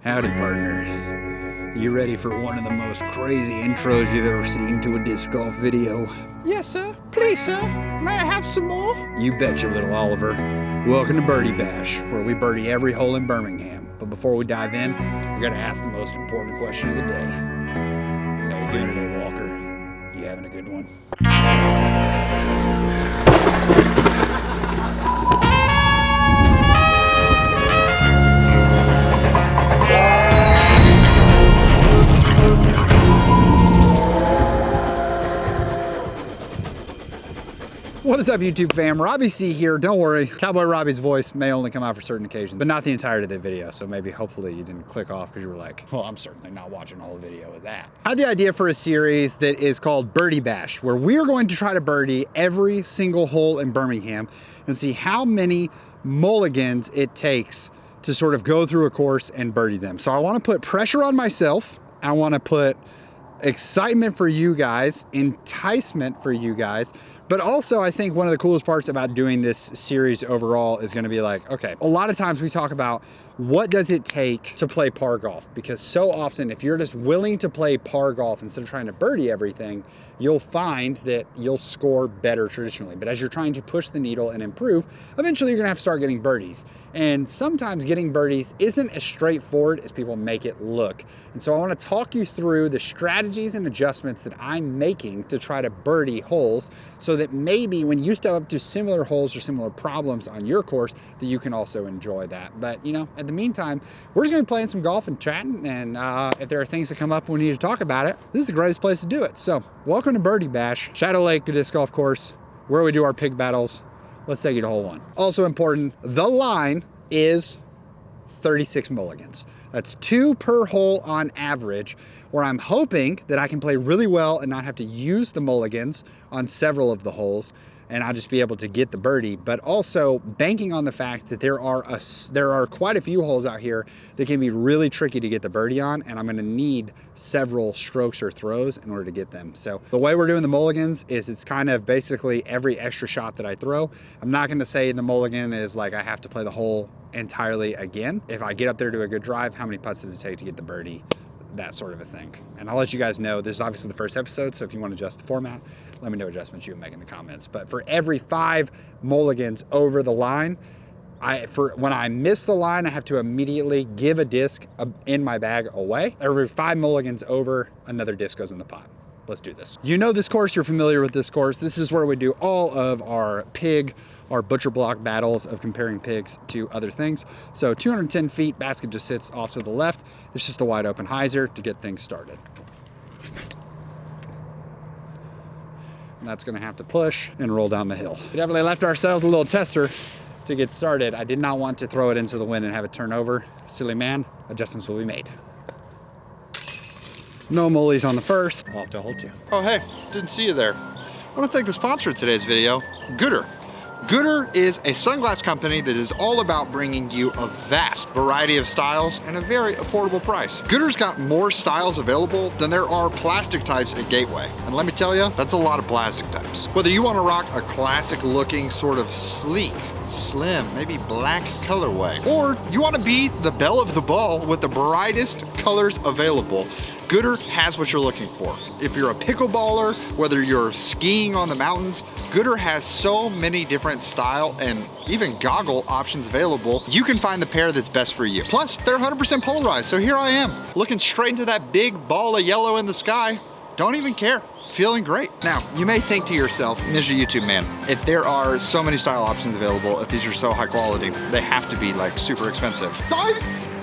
Howdy, partner. You ready for one of the most crazy intros you've ever seen to a disc golf video? Yes, sir. Please, sir. May I have some more? You betcha, little Oliver. Welcome to Birdie Bash, where we birdie every hole in Birmingham. But before we dive in, we gotta ask the most important question of the day. How you doing today, Walker? You having a good one? What is up, YouTube fam? Robbie C here. Don't worry, Cowboy Robbie's voice may only come out for certain occasions, but not the entirety of the video. So maybe, hopefully, you didn't click off because you were like, well, I'm certainly not watching the whole video with that. I had the idea for a series that is called Birdie Bash, where we are going to try to birdie every single hole in Birmingham and see how many mulligans it takes to sort of go through a course and birdie them. So I want to put pressure on myself. I want to put excitement for you guys, enticement for you guys. But also, I think one of the coolest parts about doing this series overall is gonna be like, okay, a lot of times we talk about what does it take to play par golf? Because so often, if you're just willing to play par golf instead of trying to birdie everything, you'll find that you'll score better traditionally. But as you're trying to push the needle and improve, eventually you're gonna have to start getting birdies. And sometimes getting birdies isn't as straightforward as people make it look. And so I wanna talk you through the strategies and adjustments that I'm making to try to birdie holes so that maybe when you step up to similar holes or similar problems on your course, that you can also enjoy that. But you know, in the meantime, we're just gonna be playing some golf and chatting, and if there are things that come up we need to talk about it, this is the greatest place to do it. So welcome to Birdie Bash, Shadow Lake disc golf course, where we do our pig battles. Let's take you to hole one. Also important, the line is 36 mulligans. That's 2 per hole on average, where I'm hoping that I can play really well and not have to use the mulligans on several of the holes, and I'll just be able to get the birdie, but also banking on the fact that there are quite a few holes out here that can be really tricky to get the birdie on, and I'm gonna need several strokes or throws in order to get them. So the way we're doing the mulligans is it's kind of basically every extra shot that I throw. I'm not gonna say the mulligan is like I have to play the hole entirely again. If I get up there to a good drive, how many putts does it take to get the birdie? That sort of a thing. And I'll let you guys know, this is obviously the first episode, so if you want to adjust the format, let me know adjustments you can make in the comments. But for every 5 mulligans over the line, when I miss the line, I have to immediately give a disc in my bag away. Every 5 mulligans over, another disc goes in the pot. Let's do this. You know this course, you're familiar with this course. This is where we do all of our butcher block battles of comparing pigs to other things. So 210 feet, basket just sits off to the left. It's just a wide open hyzer to get things started. And that's gonna have to push and roll down the hill. We definitely left ourselves a little tester to get started. I did not want to throw it into the wind and have it turn over. Silly man, adjustments will be made. No mullies on the first. I'll have to hold you. Oh, hey, didn't see you there. I want to thank the sponsor of today's video, Goodr. Goodr is a sunglass company that is all about bringing you a vast variety of styles and a very affordable price. Goodr's got more styles available than there are plastic types at Gateway. And let me tell you, that's a lot of plastic types. Whether you want to rock a classic looking sort of sleek, slim, maybe black colorway, or you want to be the belle of the ball with the brightest colors available, Goodr has what you're looking for. If you're a pickleballer, whether you're skiing on the mountains, Goodr has so many different style and even goggle options available. You can find the pair that's best for you. Plus, they're 100% polarized, so here I am, looking straight into that big ball of yellow in the sky. Don't even care. Feeling great. Now, you may think to yourself, Mr. YouTube man, if there are so many style options available, if these are so high quality, they have to be like super expensive. Sorry,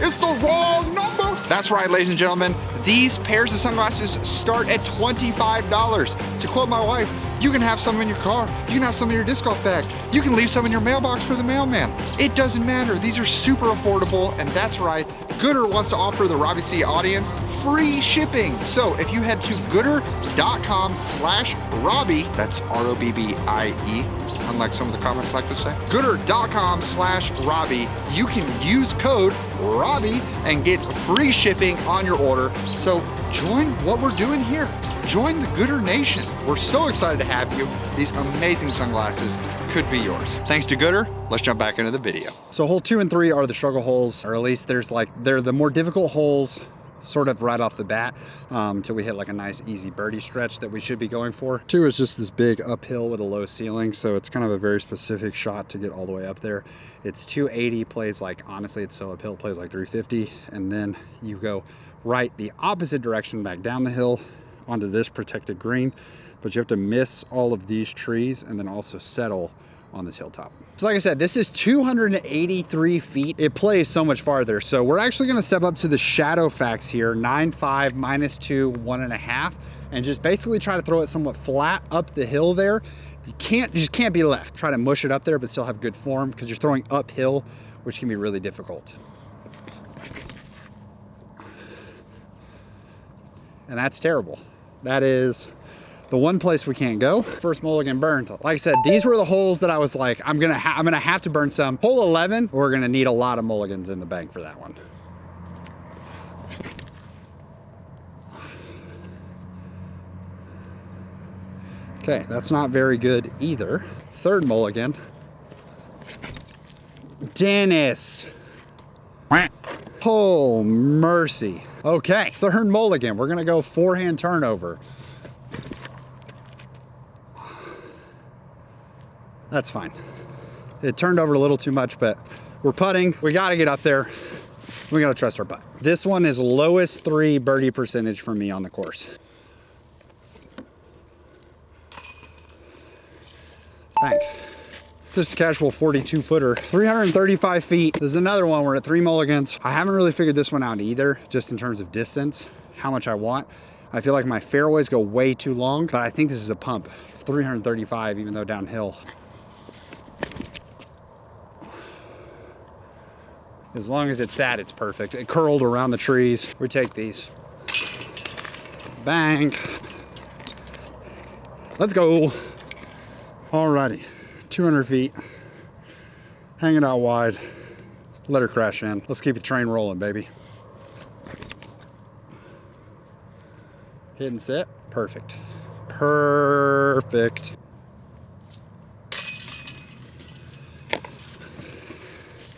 it's the wrong number. That's right, ladies and gentlemen. These pairs of sunglasses start at $25. To quote my wife, you can have some in your car. You can have some in your disc golf bag. You can leave some in your mailbox for the mailman. It doesn't matter. These are super affordable, and that's right. Goodr wants to offer the Robbie C audience free shipping. So if you head to goodr.com/Robbie, that's R-O-B-B-I-E, unlike some of the comments like to say, goodr.com/Robbie, you can use code Robbie and get free shipping on your order. So join what we're doing here. join the Goodr Nation. We're so excited to have you. These amazing sunglasses could be yours. Thanks to Goodr. Let's jump back into the video. So hole 2 and 3 are the struggle holes, or at least they're the more difficult holes sort of right off the bat, until we hit like a nice easy birdie stretch that we should be going for. 2 is just this big uphill with a low ceiling, so it's kind of a very specific shot to get all the way up there. It's 280, plays like, honestly, it's so uphill, plays like 350, and then you go right the opposite direction back down the hill onto this protected green, but you have to miss all of these trees and then also settle on this hilltop. So like I said, this is 283 feet. It plays so much farther. So we're actually gonna step up to the shadow facts here, 9.5, -2, 1.5, and just basically try to throw it somewhat flat up the hill there. You just can't be left. Try to mush it up there, but still have good form because you're throwing uphill, which can be really difficult. And that's terrible. That is the one place we can't go. First mulligan burned. Like I said, these were the holes that I was like, I'm gonna have to burn some. Hole 11, we're gonna need a lot of mulligans in the bank for that one. Okay, that's not very good either. Third mulligan. Dennis. Oh, mercy. Okay, third mulligan. We're gonna go forehand turnover. That's fine. It turned over a little too much, but we're putting. We gotta get up there. We gotta trust our putt. This one is lowest 3 birdie percentage for me on the course. Bang. Just a casual 42 footer, 335 feet. There's another one, we're at 3 mulligans. I haven't really figured this one out either, just in terms of distance, how much I want. I feel like my fairways go way too long, but I think this is a pump. 335, even though downhill. As long as it's sat, it's perfect. It curled around the trees. We take these. Bang. Let's go. Alrighty, 200 feet. Hang it out wide. Let her crash in. Let's keep the train rolling, baby. Hit and sit. Perfect. Perfect.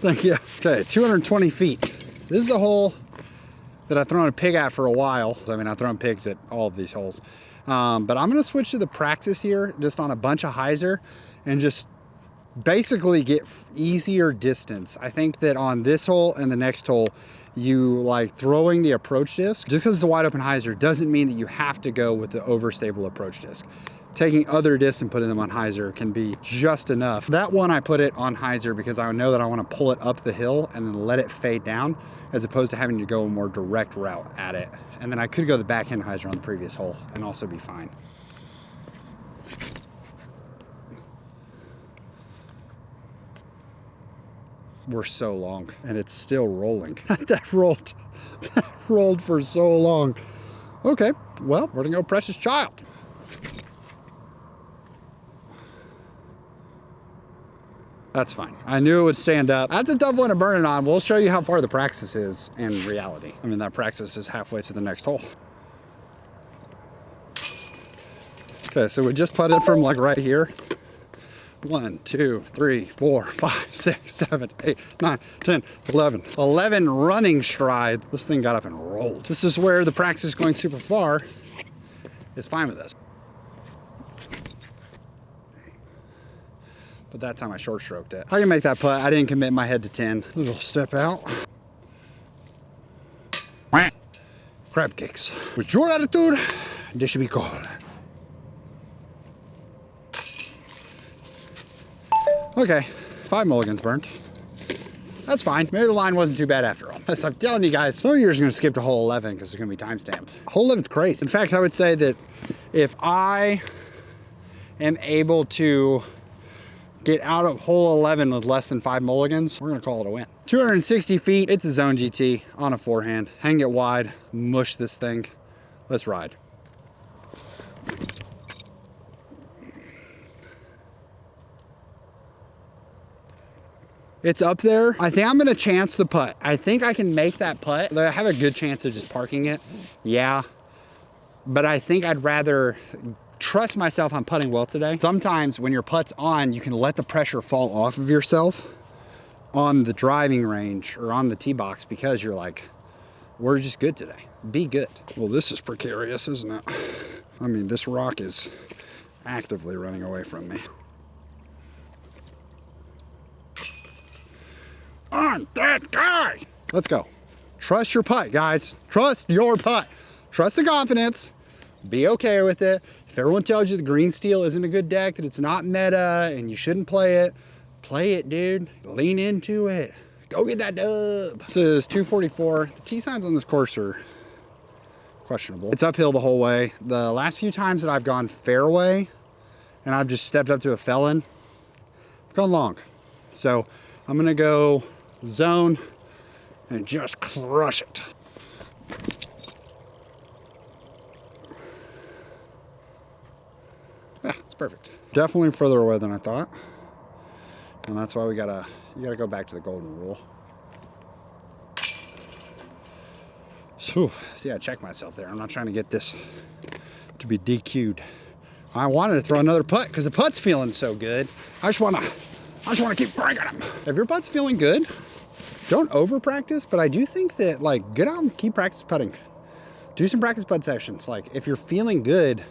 Thank you. Okay, 220 feet. This is a hole that I've thrown a pig at for a while. I mean, I've thrown pigs at all of these holes. But I'm gonna switch to the practice here, just on a bunch of hyzer, and just basically get easier distance. I think that on this hole and the next hole, you like throwing the approach disc. Just because it's a wide open hyzer doesn't mean that you have to go with the overstable approach disc. Taking other discs and putting them on hyzer can be just enough. That one I put it on hyzer because I know that I want to pull it up the hill and then let it fade down, as opposed to having to go a more direct route at it. And then I could go the backhand hyzer on the previous hole and also be fine. We're so long and it's still rolling. that rolled for so long. Okay, well, we're gonna go Precious Child. That's fine. I knew it would stand up. That's a tough one to burn it on. We'll show you how far the praxis is in reality. I mean, that praxis is halfway to the next hole. Okay, so we just putted from like right here. 1, 2, 3, 4, 5, 6, 7, 8, 9, 10, 11. 11 running strides. This thing got up and rolled. This is where the praxis going super far is fine with us. But that time I short stroked it. I can make that putt. I didn't commit my head to 10. Little step out. Crab kicks. With your attitude, this should be called. Okay, 5 mulligans burned. That's fine. Maybe the line wasn't too bad after all. As I'm telling you guys, some of you are gonna skip to hole 11 because it's gonna be time stamped. Hole 11's crazy. In fact, I would say that if I am able to get out of hole 11 with less than 5 mulligans, we're gonna call it a win. 260 feet, it's a zone GT on a forehand. Hang it wide, mush this thing. Let's ride. It's up there. I think I'm gonna chance the putt. I think I can make that putt. I have a good chance of just parking it. Yeah, but I think I'd rather trust myself I'm putting well today. Sometimes when your putt's on, you can let the pressure fall off of yourself on the driving range or on the tee box because you're like, we're just good today. Be good. Well, this is precarious, isn't it? I mean, this rock is actively running away from me. On that guy. Let's go. Trust your putt, guys. Trust your putt. Trust the confidence. Be okay with it. If everyone tells you the green steel isn't a good deck, that it's not meta and you shouldn't play it, dude. Lean into it. Go get that dub. This is 244. The tee signs on this course are questionable. It's uphill the whole way. The last few times that I've gone fairway and I've just stepped up to a felon, I've gone long. So I'm gonna go zone and just crush it. Yeah, it's perfect. Definitely further away than I thought. And that's why you gotta go back to the golden rule. So, see, I checked myself there. I'm not trying to get this to be DQ'd. I wanted to throw another putt because the putt's feeling so good. I just wanna keep cranking them. If your putt's feeling good, don't over practice, but I do think that like get out and keep practice putting. Do some practice putt sessions. Like if you're feeling good,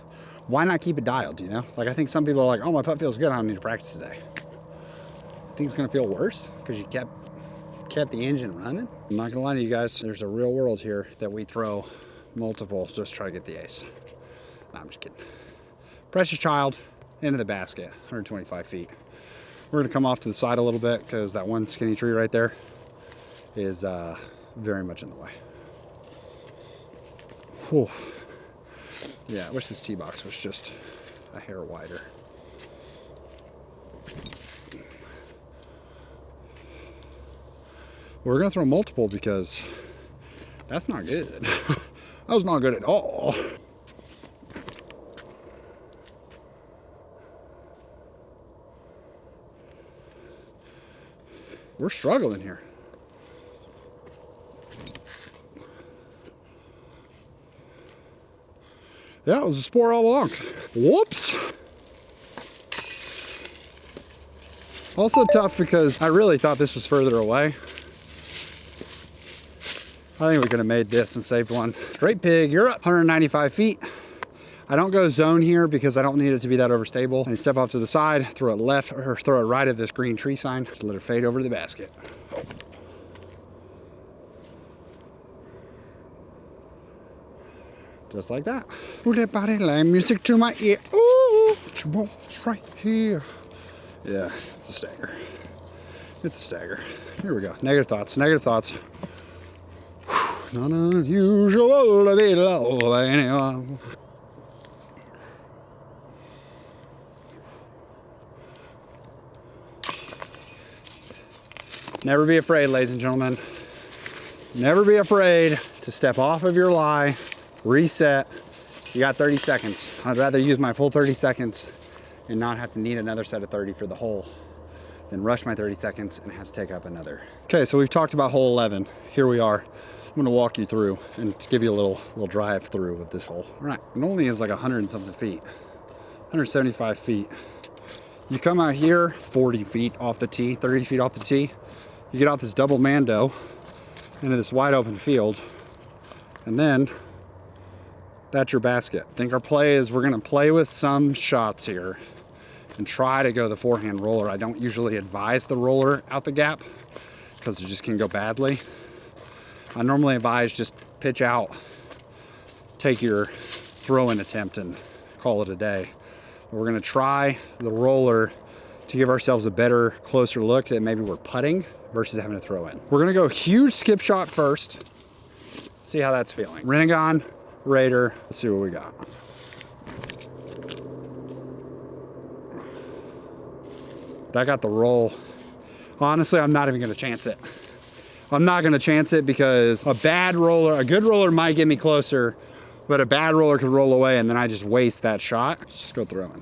why not keep it dialed, you know? Like I think some people are like, oh, my putt feels good, I don't need to practice today. I think it's gonna feel worse because you kept the engine running. I'm not gonna lie to you guys, there's a real world here that we throw multiples just to try to get the ace. No, I'm just kidding. Precious child, into the basket, 125 feet. We're gonna come off to the side a little bit because that one skinny tree right there is very much in the way. Whew. Yeah, I wish this tee box was just a hair wider. We're gonna throw multiple because that's not good. That was not good at all. We're struggling here. Yeah, it was a spore all along. Whoops. Also tough because I really thought this was further away. I think we could have made this and saved one. Straight pig, you're up 195 feet. I don't go zone here because I don't need it to be that overstable. And step off to the side, throw it left or throw it right of this green tree sign. Just let it fade over to the basket. Just like that. Ooh, that body line music to my ear. Ooh, it's right here. Yeah, it's a stagger. It's a stagger. Here we go. Negative thoughts, negative thoughts. Not unusual to be loved by anyone. Never be afraid, ladies and gentlemen. Never be afraid to step off of your lie, reset. You got 30 seconds. I'd rather use my full 30 seconds and not have to need another set of 30 for the hole than rush my 30 seconds and have to take up another. Okay, so we've talked about hole 11. Here we are. I'm gonna walk you through and give you a little drive through with this hole. All right, it only is like 100 and something feet, 175 feet. You come out here 40 feet off the tee, 30 feet off the tee. You get out this double mando into this wide open field, and then that's your basket. I think our play is we're gonna play with some shots here and try to go the forehand roller. I don't usually advise the roller out the gap because it just can go badly. I normally advise just pitch out, take your throw-in attempt and call it a day. But we're gonna try the roller to give ourselves a better, closer look that maybe we're putting versus having to throw in. We're gonna go huge skip shot first. See how that's feeling. Renegon, Raider, let's see what we got. That got the roll. Honestly, I'm not even gonna chance it. I'm not gonna chance it because a bad roller, a good roller might get me closer, but a bad roller could roll away and then I just waste that shot. Let's just go throw in.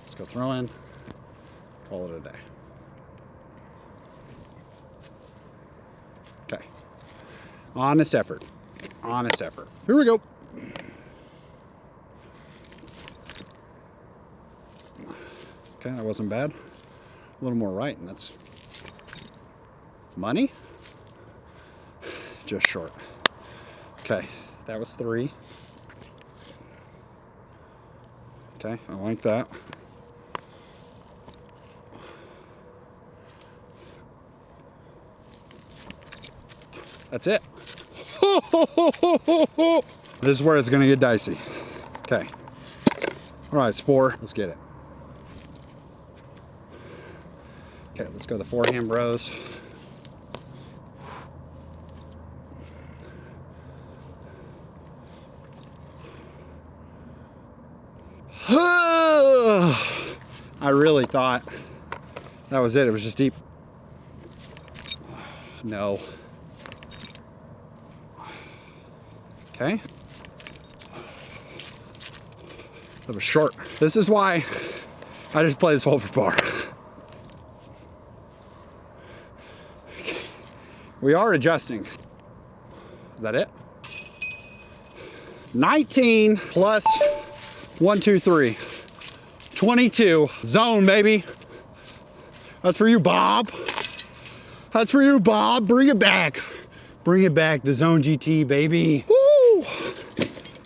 Let's go throw in, call it a day. Okay, honest effort, honest effort. Here we go. Okay, that wasn't bad. A little more right, and that's money. Just short. Okay, that was 3. Okay, I like that. That's it. This is where it's gonna get dicey. Okay. All right, Spore, let's get it. Okay, let's go the forehand bros. I really thought that was it. It was just deep. No. Okay. That was short. This is why I just play this hole for par. Okay. We are adjusting. Is that it? 19 plus 1, 2, 3. 22. Zone, baby. That's for you, Bob. That's for you, Bob. Bring it back. Bring it back. The Zone GT, baby. Woo!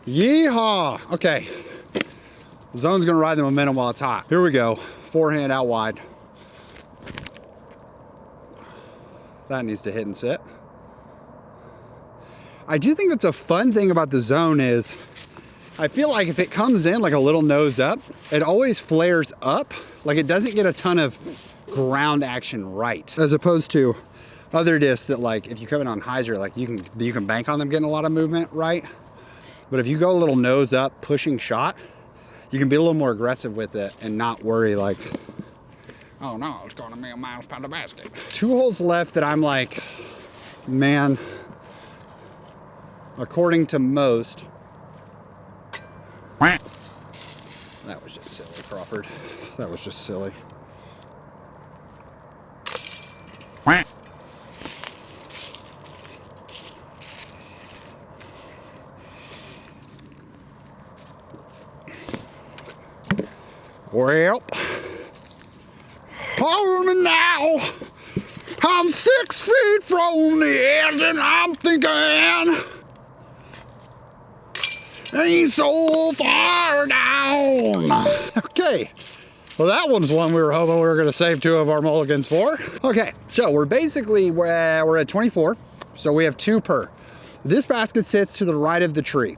Yeehaw. Okay. The Zone's gonna ride the momentum while it's hot. Here we go. Forehand out wide. That needs to hit and sit. I do think that's a fun thing about the Zone is I feel like if it comes in like a little nose up, it always flares up. Like it doesn't get a ton of ground action right. As opposed to other discs that like, if you come in on hyzer, like you can bank on them getting a lot of movement right. But if you go a little nose up, pushing shot, you can be a little more aggressive with it and not worry like, oh no, it's going a million miles past the basket. 2 holes left that I'm like, man, according to most, that was just silly, Crawford. That was just silly. Well, hold me now. I'm 6 feet from the edge and I'm thinking ain't so far down. Okay, well that one's one we were hoping we were gonna save 2 of our mulligans for. Okay, so we're at 24, so we have 2 per. This basket sits to the right of the tree.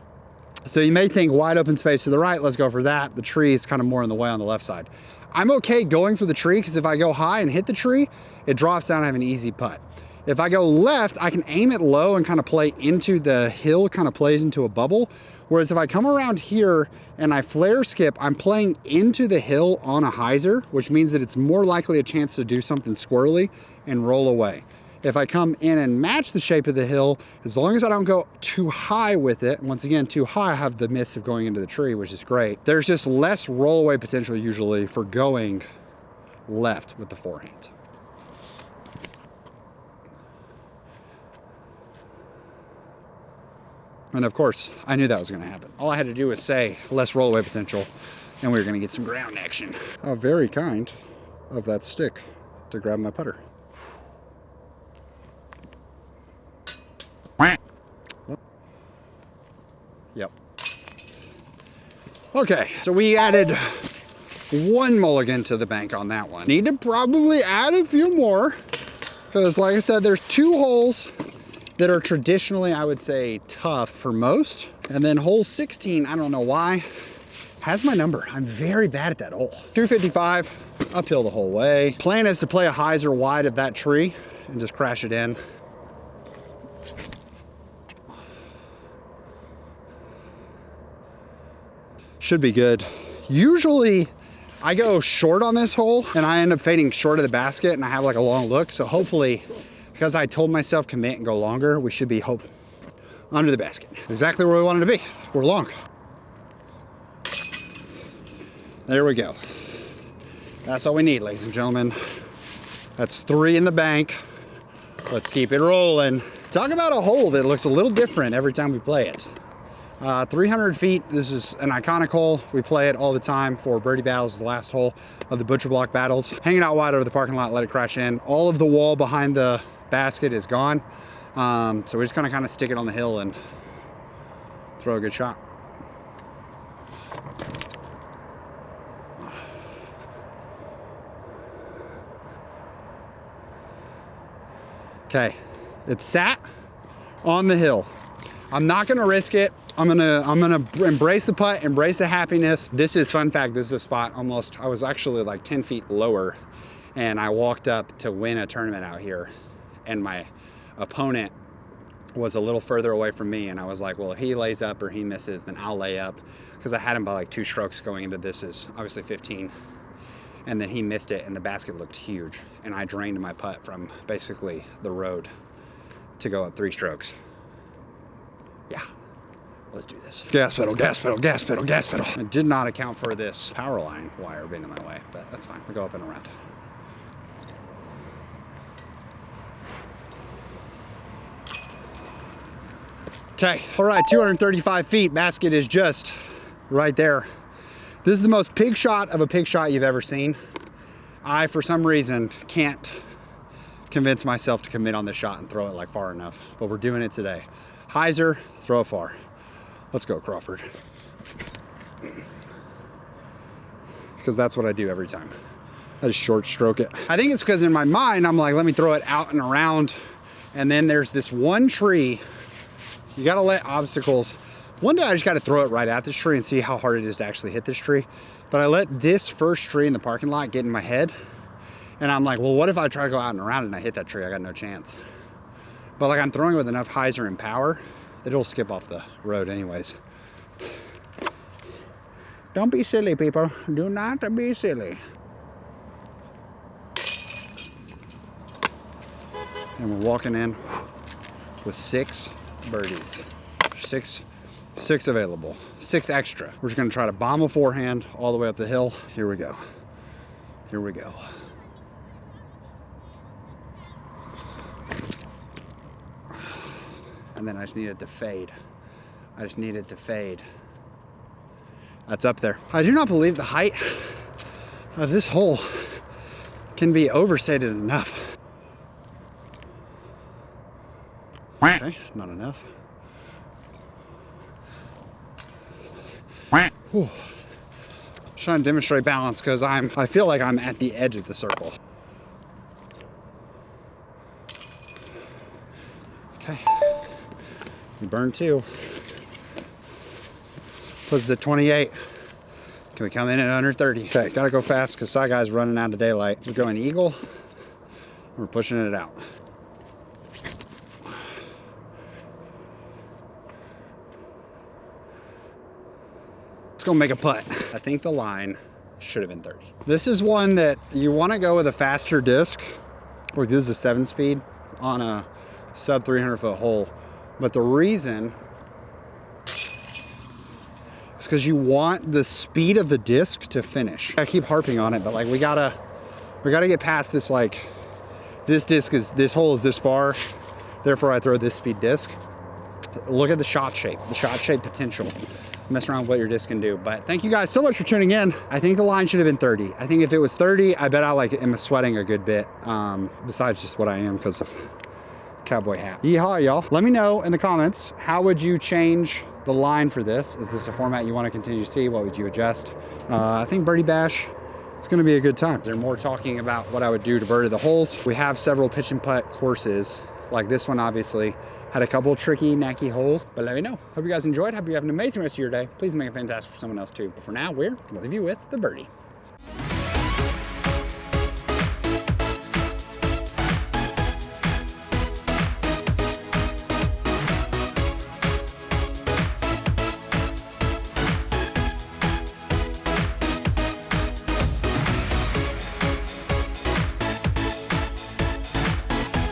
So you may think wide open space to the right, let's go for that. The tree is kind of more in the way on the left side. I'm okay going for the tree because if I go high and hit the tree, it drops down and I have an easy putt. If I go left, I can aim it low and kind of play into the hill, kind of plays into a bubble. Whereas if I come around here and I flare skip, I'm playing into the hill on a hyzer, which means that it's more likely a chance to do something squirrely and roll away. If I come in and match the shape of the hill, as long as I don't go too high with it, once again, too high, I have the miss of going into the tree, which is great. There's just less rollaway potential usually for going left with the forehand. And of course, I knew that was gonna happen. All I had to do was say less rollaway potential and we were gonna get some ground action. How very kind of that stick to grab my putter. Yep. Okay, so we added 1 mulligan to the bank on that one. Need to probably add a few more because like I said, there's 2 holes that are traditionally, I would say, tough for most. And then hole 16, I don't know why, has my number. I'm very bad at that hole. 255, uphill the whole way. Plan is to play a hyzer wide of that tree and just crash it in. Should be good. Usually I go short on this hole and I end up fading short of the basket and I have like a long look. So hopefully, because I told myself commit and go longer, we should be under the basket. Exactly where we wanted to be. We're long. There we go. That's all we need, ladies and gentlemen. That's 3 in the bank. Let's keep it rolling. Talk about a hole that looks a little different every time we play it. 300 feet. This is an iconic hole. We play it all the time for birdie battles, the last hole of the butcher block battles. Hanging out wide over the parking lot, let it crash in. All of the wall behind the basket is gone. So we're just gonna kind of stick it on the hill and throw a good shot. Okay, it's sat on the hill. I'm not gonna risk it. I'm gonna embrace the putt, embrace the happiness. This is, fun fact, this is a spot almost, I was actually like 10 feet lower, and I walked up to win a tournament out here, and my opponent was a little further away from me, and I was like, well, if he lays up or he misses, then I'll lay up, because I had him by like 2 strokes going into this is obviously 15. And then he missed it, and the basket looked huge. And I drained my putt from basically the road to go up 3 strokes. Yeah, let's do this. Gas pedal, gas pedal, gas pedal, gas pedal. I did not account for this power line wire being in my way, but that's fine. We'll go up and around. Okay, all right, 235 feet. Basket is just right there. This is the most pig shot of a pig shot you've ever seen. I, for some reason, can't convince myself to commit on this shot and throw it like far enough, but we're doing it today. Hyzer, throw it far. Let's go, Crawford. Because that's what I do every time. I just short stroke it. I think it's because in my mind, I'm like, let me throw it out and around. And then there's this one tree. You gotta let obstacles. One day I just got to throw it right at this tree and see how hard it is to actually hit this tree. But I let this first tree in the parking lot get in my head. And I'm like, well, what if I try to go out and around and I hit that tree? I got no chance. But like I'm throwing with enough hyzer and power that it'll skip off the road anyways. Don't be silly, people. Do not be silly. And we're walking in with 6 birdies. 6 available, 6 extra. We're just gonna try to bomb a forehand all the way up the hill. Here we go. Here we go. And then I just need it to fade. I just need it to fade. That's up there. I do not believe the height of this hole can be overstated enough. Okay, not enough. Whew. Trying to demonstrate balance because I feel like I'm at the edge of the circle. Okay, we burned 2. Puts us at 28. Can we come in at under 30? Okay, gotta go fast because Side Guy's running out of daylight. We're going eagle. We're pushing it out. Let's go make a putt. I think the line should have been 30. This is one that you want to go with a faster disc. Look, this is a 7-speed on a sub 300 foot hole. But the reason is because you want the speed of the disc to finish. I keep harping on it, but like we gotta get past this. Like this hole is this far, therefore I throw this speed disc. Look at the shot shape potential. Mess around with what your disc can do. But thank you guys so much for tuning in. I think the line should have been 30. I think if it was 30, I bet I am sweating a good bit, besides just what I am because of cowboy hat. Yeehaw, y'all. Let me know in the comments, how would you change the line for this? Is this a format you want to continue to see? What would you adjust? I think Birdie Bash, it's going to be a good time. They're more talking about what I would do to birdie the holes. We have several pitch and putt courses, like this one obviously. Had a couple tricky, knacky holes, but let me know. Hope you guys enjoyed. Hope you have an amazing rest of your day. Please make it fantastic for someone else too. But for now, we're gonna leave you with the birdie.